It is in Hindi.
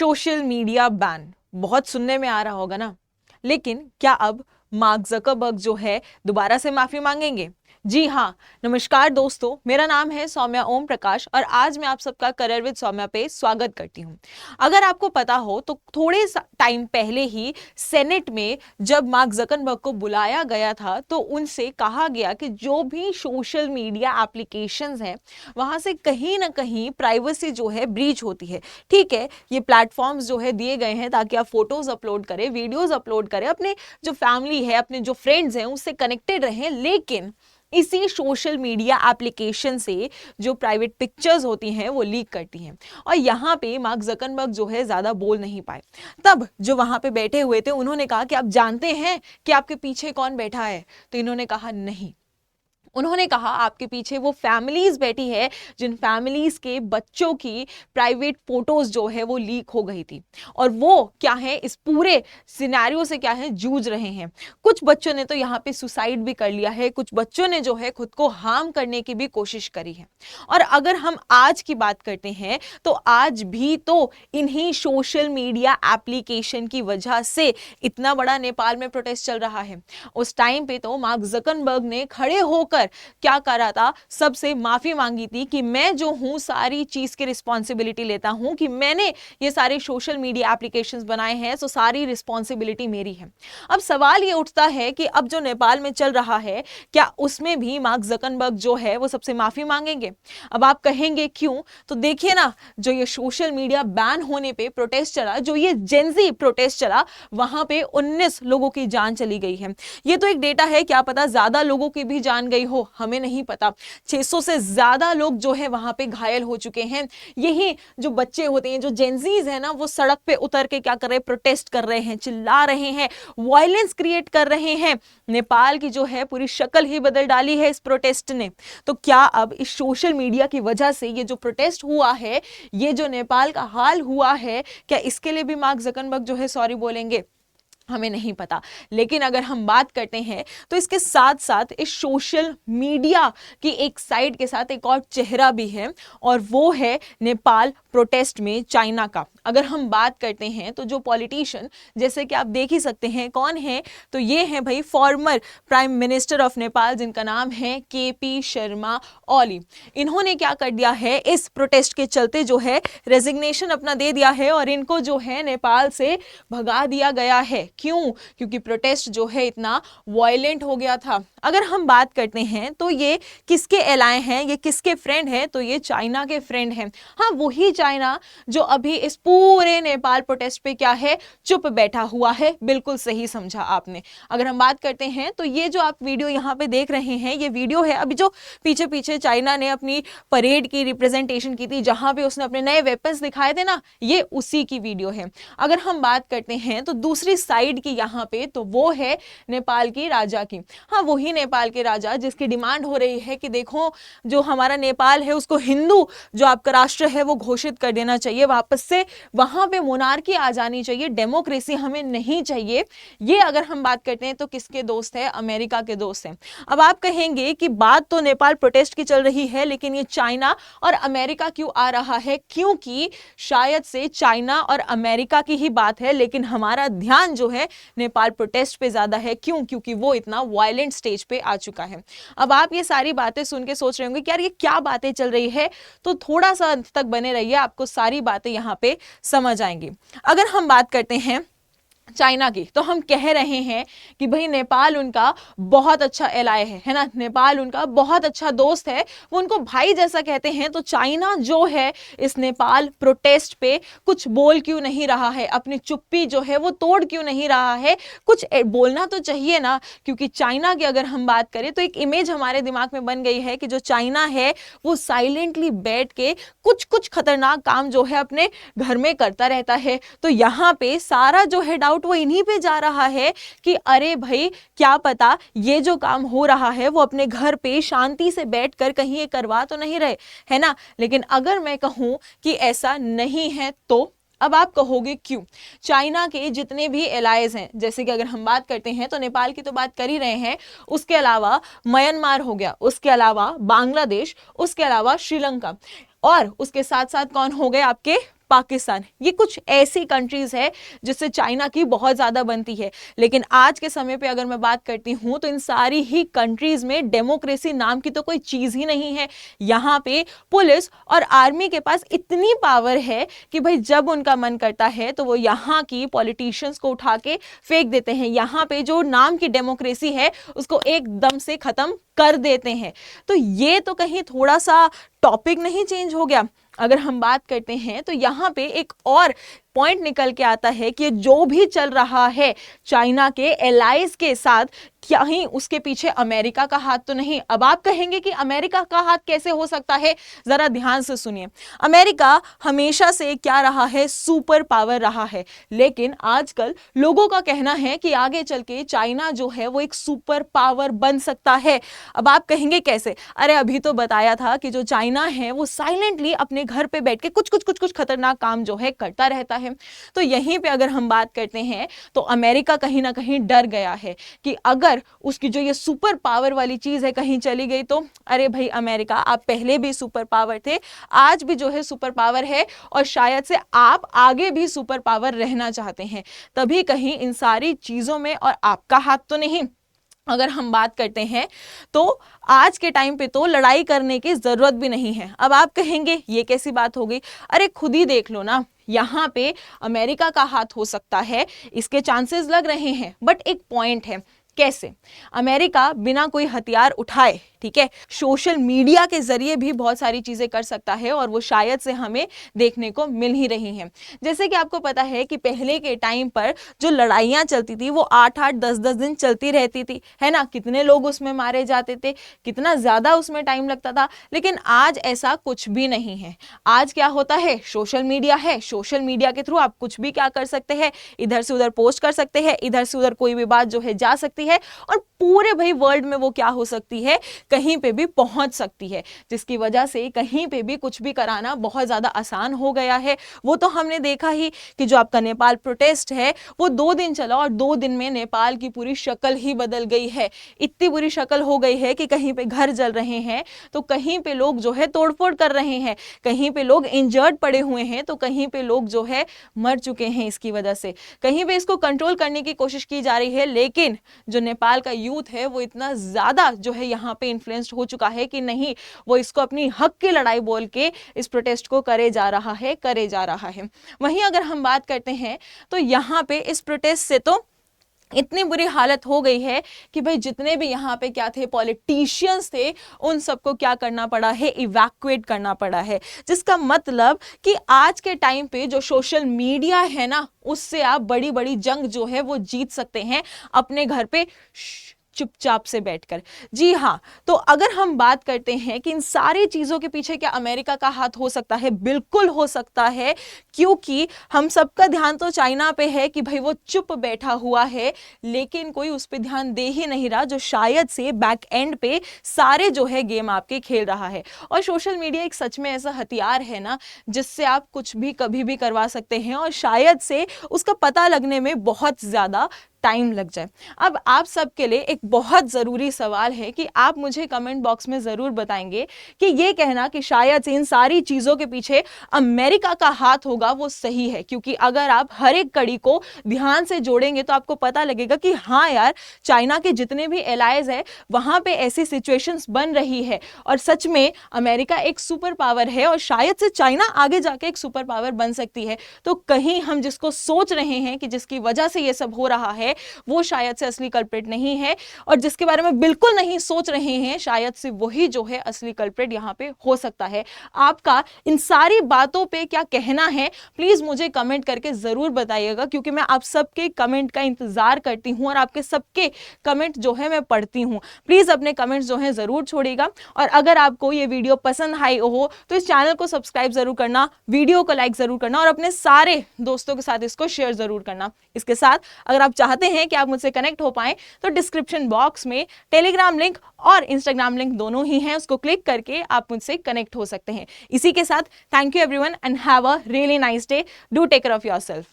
सोशल मीडिया बैन बहुत सुनने में आ रहा होगा ना, लेकिन क्या अब मार्क ज़करबर्ग जो है दोबारा से माफी मांगेंगे? जी हाँ, नमस्कार दोस्तों, मेरा नाम है सौम्या ओम प्रकाश और आज मैं आप सबका करियर विद सौम्या पे स्वागत करती हूँ। अगर आपको पता हो तो थोड़े टाइम पहले ही सेनेट में जब मार्क ज़करबर्ग को बुलाया गया था तो उनसे कहा गया कि जो भी सोशल मीडिया एप्लीकेशंस हैं वहां से कहीं ना कहीं प्राइवेसी जो है ब्रीच होती है। ठीक है, ये प्लेटफॉर्म्स जो है दिए गए हैं ताकि आप फोटोज अपलोड करें, वीडियोज अपलोड करें, अपने जो फैमिली है, अपने जो फ्रेंड्स हैं उससे कनेक्टेड रहें, लेकिन इसी सोशल मीडिया एप्लीकेशन से जो प्राइवेट पिक्चर्स होती हैं वो लीक करती हैं। और यहाँ पे मार्क ज़करबर्ग जो है ज़्यादा बोल नहीं पाए। तब जो वहाँ पे बैठे हुए थे उन्होंने कहा कि आप जानते हैं कि आपके पीछे कौन बैठा है? तो इन्होंने कहा नहीं। उन्होंने कहा आपके पीछे वो फैमिलीज बैठी है जिन फैमिलीज के बच्चों की प्राइवेट फोटोज जो है वो लीक हो गई थी, और वो क्या है इस पूरे सिनेरियो से क्या है जूझ रहे हैं। कुछ बच्चों ने तो यहाँ पे सुसाइड भी कर लिया है, कुछ बच्चों ने जो है खुद को हार्म करने की भी कोशिश करी है। और अगर हम आज की बात करते हैं तो आज भी तो इन्हीं सोशल मीडिया एप्लीकेशन की वजह से इतना बड़ा नेपाल में प्रोटेस्ट चल रहा है। उस टाइम पे तो मार्क ज़करबर्ग ने खड़े होकर क्या करा था, सबसे माफी मांगी थी कि मैं जो हूं सारी चीज की रिस्पॉन्सिबिलिटी लेता हूं, कि मैंने ये सारे सोशल मीडिया एप्लीकेशंस बनाए हैं, सो सारी रिस्पॉन्सिबिलिटी मेरी है। अब सवाल ये उठता है कि अब जो नेपाल में चल रहा है क्या उसमें भी मार्क ज़करबर्ग जो है वो सबसे माफी मांगेंगे? अब आप कहेंगे क्यों, तो देखिए ना, जो ये सोशल मीडिया बैन होने पे प्रोटेस्ट चला, जो ये जेंजी प्रोटेस्ट चला, वहां पे 19 लोगों की जान चली गई है। ये तो एक डेटा है, क्या पता ज्यादा लोगों की भी जान गई हो, हमें नहीं पता। 600 से ज्यादा लोग जो है वहां पे घायल हो चुके हैं। यही जो बच्चे होते हैं, जो जेंजीज है ना, वो सड़क पे उतर के क्या कर रहे हैं, प्रोटेस्ट कर रहे हैं, चिल्ला रहे हैं, वायलेंस क्रिएट कर रहे हैं। नेपाल की जो है पूरी शक्ल ही बदल डाली है इस प्रोटेस्ट ने। तो क्या अब इस सोशल मीडिया की वजह से ये जो प्रोटेस्ट हुआ है, ये जो नेपाल का हाल हुआ है, क्या इसके लिए भी मार्क ज़करबर्ग जो है सॉरी बोलेंगे? हमें नहीं पता। लेकिन अगर हम बात करते हैं तो इसके साथ साथ इस सोशल मीडिया की एक साइड के साथ एक और चेहरा भी है, और वो है नेपाल प्रोटेस्ट में चाइना का। अगर हम बात करते हैं तो जो पॉलिटिशियन, जैसे कि आप देख ही सकते हैं कौन है, तो ये है भाई former prime minister of Nepal, जिनका नाम है केपी शर्मा ओली। इन्होंने क्या कर दिया है, इस प्रोटेस्ट के चलते जो है रेजिग्नेशन अपना दे दिया है और इनको जो है नेपाल से भगा दिया गया है। क्यों? क्योंकि प्रोटेस्ट जो है इतना वायलेंट हो गया था। अगर हम बात करते हैं तो ये किसके एलाय हैं, ये किसके फ्रेंड हैं, तो ये चाइना के फ्रेंड हैं। हाँ, वही चाइना जो अभी इस पूरे नेपाल प्रोटेस्ट पे क्या है, चुप बैठा हुआ है। बिल्कुल सही समझा आपने। अगर हम बात करते हैं तो ये जो आप वीडियो यहाँ पे देख रहे हैं, ये वीडियो है अभी जो पीछे पीछे चाइना ने अपनी परेड की रिप्रेजेंटेशन की थी, जहां पे उसने अपने नए वेपन्स दिखाए थे ना, ये उसी की वीडियो है। अगर हम बात करते हैं तो दूसरी साइड की यहाँ पे, तो वो है नेपाल की राजा की। हाँ, वही नेपाल के राजा जिसकी डिमांड हो रही है कि देखो, जो हमारा नेपाल है उसको हिंदू जो आपका राष्ट्र है वो घोषित कर देना चाहिए, वापस से वहां पे मोनार्की आ जानी चाहिए, डेमोक्रेसी हमें नहीं चाहिए। ये अगर हम बात करते हैं तो किसके दोस्त है? अमेरिका के दोस्त हैं। अब आप कहेंगे कि बात तो नेपाल प्रोटेस्ट की चल रही है, लेकिन ये चाइना और अमेरिका क्यों आ रहा है? क्योंकि शायद से चाइना और अमेरिका की ही बात है, लेकिन हमारा ध्यान जो है नेपाल प्रोटेस्ट पे ज्यादा है। क्यों? क्योंकि वो इतना वायलेंट स्टेज पे आ चुका है। अब आप ये सारी बातें सुन के सोच रहे होंगे कि यार ये क्या बातें चल रही है, तो थोड़ा सा अंत तक बने रहिए, आपको सारी बातें यहाँ पे समझ आएंगी। अगर हम बात करते हैं चाइना की, तो हम कह रहे हैं कि भाई नेपाल उनका बहुत अच्छा एलाय है ना, नेपाल उनका बहुत अच्छा दोस्त है, वो उनको भाई जैसा कहते हैं। तो चाइना जो है इस नेपाल प्रोटेस्ट पे कुछ बोल क्यों नहीं रहा है, अपनी चुप्पी जो है वो तोड़ क्यों नहीं रहा है? कुछ बोलना तो चाहिए ना, क्योंकि चाइना की अगर हम बात करें तो एक इमेज हमारे दिमाग में बन गई है कि जो चाइना है वो साइलेंटली बैठ के कुछ कुछ खतरनाक काम जो है अपने घर में करता रहता है। तो यहाँ पे सारा जो है डाउट वो इन्हीं पे जा रहा है कि अरे भाई, क्या पता ये जो काम हो रहा है वो अपने घर पे शांति से बैठकर कहीं ये करवा तो नहीं रहे, है ना। लेकिन अगर मैं कहूं कि ऐसा नहीं है, तो अब आप कहोगे क्यों? चाइना के जितने भी एलाइज हैं, जैसे कि अगर हम बात करते हैं तो नेपाल की तो बात कर ही रहे हैं, उसके अलावा म्यांमार हो गया, उसके अलावा बांग्लादेश, उसके अलावा श्रीलंका, और उसके साथ साथ कौन हो गए? आपके पाकिस्तान, ये कुछ ऐसी कंट्रीज है जिससे चाइना की बहुत ज्यादा बनती है। लेकिन आज के समय पे अगर मैं बात करती हूं तो इन सारी ही कंट्रीज में डेमोक्रेसी नाम की तो कोई चीज ही नहीं है। यहाँ पे पुलिस और आर्मी के पास इतनी पावर है कि भाई जब उनका मन करता है तो वो यहाँ की पॉलिटिशियंस को उठा के फेंक देते हैं। यहाँ पे जो नाम की डेमोक्रेसी है उसको एकदम से खत्म कर देते हैं। तो ये तो कहीं थोड़ा सा टॉपिक नहीं चेंज हो गया? अगर हम बात करते हैं तो यहाँ पे एक और पॉइंट निकल के आता है कि जो भी चल रहा है चाइना के एलाइज के साथ, क्या ही उसके पीछे अमेरिका का हाथ तो नहीं? अब आप कहेंगे कि अमेरिका का हाथ कैसे हो सकता है? जरा ध्यान से सुनिए। अमेरिका हमेशा से क्या रहा है? सुपर पावर रहा है। लेकिन आजकल लोगों का कहना है कि आगे चल के चाइना जो है वो एक सुपर पावर बन सकता है। अब आप कहेंगे कैसे? अरे अभी तो बताया था कि जो चाइना है वो साइलेंटली अपने घर पे बैठ के कुछ खतरनाक काम जो है करता रहता है। तो यहीं पे अगर हम बात करते हैं तो अमेरिका कहीं ना कहीं डर गया है कि अगर उसकी जो ये सुपर पावर वाली चीज है कहीं चली गई तो अरे भाई अमेरिका, आप पहले भी सुपर पावर थे, आज भी जो है सुपर पावर है और शायद से आप आगे भी सुपर पावर रहना चाहते हैं। तभी कहीं इन सारी चीजों में और आपका हाथ तो नहीं। अगर हम बात करते हैं तो आज के टाइम पे तो लड़ाई करने की जरूरत भी नहीं है। अब आप कहेंगे ये कैसी बात हो गई? अरे खुद ही देख लो ना, यहाँ पे अमेरिका का हाथ हो सकता है, इसके चांसेस लग रहे हैं। बट एक पॉइंट है, कैसे? अमेरिका बिना कोई हथियार उठाए, ठीक है, सोशल मीडिया के जरिए भी बहुत सारी चीजें कर सकता है और वो शायद से हमें देखने को मिल ही रही हैं। जैसे कि आपको पता है कि पहले के टाइम पर जो लड़ाइयां चलती थी वो 8-8 10-10 दिन चलती रहती थी, है ना? कितने लोग उसमें मारे जाते थे, कितना ज्यादा उसमें टाइम लगता था। लेकिन आज ऐसा कुछ भी नहीं है। आज क्या होता है? सोशल मीडिया है, सोशल मीडिया के थ्रू आप कुछ भी क्या कर सकते हैं, इधर से उधर पोस्ट कर सकते हैं, इधर से उधर कोई भी बात जो है जा सकती है और पूरे भाई वर्ल्ड में वो क्या हो सकती है, कहीं पे भी पहुंच सकती है, जिसकी वजह से कहीं पे भी कुछ भी कराना बहुत ज्यादा आसान हो गया है। वो तो हमने देखा ही कि जो आपका नेपाल प्रोटेस्ट है वो 2 दिन चला और 2 दिन में नेपाल की पूरी शक्ल ही बदल गई है। इतनी बुरी शक्ल हो गई है कि कहीं पे घर जल रहे हैं तो कहीं पे लोग जो है तोड़फोड़ कर रहे हैं, कहीं पे लोग इंजर्ड पड़े हुए हैं तो कहीं पे लोग जो है मर चुके हैं इसकी वजह से। कहीं पे इसको कंट्रोल करने की कोशिश की जा रही है, लेकिन जो नेपाल का यूथ है वो इतना ज्यादा जो है यहाँ पे इन्फ्लुएंस्ड हो चुका है कि नहीं, वो इसको अपनी हक की लड़ाई बोल के इस प्रोटेस्ट को करे जा रहा है। वहीं अगर हम बात करते हैं तो यहाँ पे इस प्रोटेस्ट से तो इतनी बुरी हालत हो गई है कि भाई जितने भी यहाँ पे क्या थे, पॉलिटिशियंस थे, उन सबको क्या करना पड़ा है, इवैक्यूएट करना पड़ा है। जिसका मतलब कि आज के टाइम पे जो सोशल मीडिया है ना, उससे आप बड़ी बड़ी जंग जो है वो जीत सकते हैं अपने घर पे चुपचाप से बैठकर। जी हाँ, तो अगर हम बात करते हैं कि इन सारी चीजों के पीछे क्या अमेरिका का हाथ हो सकता है, बिल्कुल हो सकता है, क्योंकि हम सबका ध्यान तो चाइना पे है कि भाई वो चुप बैठा हुआ है, लेकिन कोई उस पर ध्यान दे ही नहीं रहा, जो शायद से बैक एंड पे सारे जो है गेम आपके खेल रहा है। और सोशल मीडिया एक सच में ऐसा हथियार है ना, जिससे आप कुछ भी कभी भी करवा सकते हैं और शायद से उसका पता लगने में बहुत ज्यादा टाइम लग जाए। अब आप सबके लिए एक बहुत ज़रूरी सवाल है कि आप मुझे कमेंट बॉक्स में ज़रूर बताएंगे कि ये कहना कि शायद इन सारी चीज़ों के पीछे अमेरिका का हाथ होगा वो सही है। क्योंकि अगर आप हर एक कड़ी को ध्यान से जोड़ेंगे तो आपको पता लगेगा कि हाँ यार, चाइना के जितने भी एलाइज है वहाँ पे ऐसी सिचुएशंस बन रही है और सच में अमेरिका एक सुपर पावर है और शायद से चाइना आगे जाके एक सुपर पावर बन सकती है। तो कहीं हम जिसको सोच रहे हैं कि जिसकी वजह से ये सब हो रहा है वो शायद से असली कल्प्रिट नहीं है, और जिसके बारे में बिल्कुल नहीं सोच रहे हैं शायद से वही जो है असली कल्प्रिट यहाँ पे हो सकता है। आपका इन सारी बातों पे क्या कहना है प्लीज मुझे कमेंट करके जरूर बताइएगा, क्योंकि मैं आप सबके कमेंट का इंतजार करती हूँ और आपके सबके कमेंट जो है मैं पढ़ती हूँ। प्लीज अपने कमेंट्स जो है जरूर छोड़िएगा और अगर आपको ये वीडियो पसंद आई हो तो इस चैनल को सब्सक्राइब जरूर करना, वीडियो को लाइक जरूर करना और अपने सारे दोस्तों के साथ इसको शेयर जरूर करना। इसके साथ अगर आप चाहते हैं कि आप मुझसे कनेक्ट हो पाएं तो डिस्क्रिप्शन बॉक्स में टेलीग्राम लिंक और इंस्टाग्राम लिंक दोनों ही हैं, उसको क्लिक करके आप मुझसे कनेक्ट हो सकते हैं। इसी के साथ thank you everyone and have a really nice day. Do take care of yourself.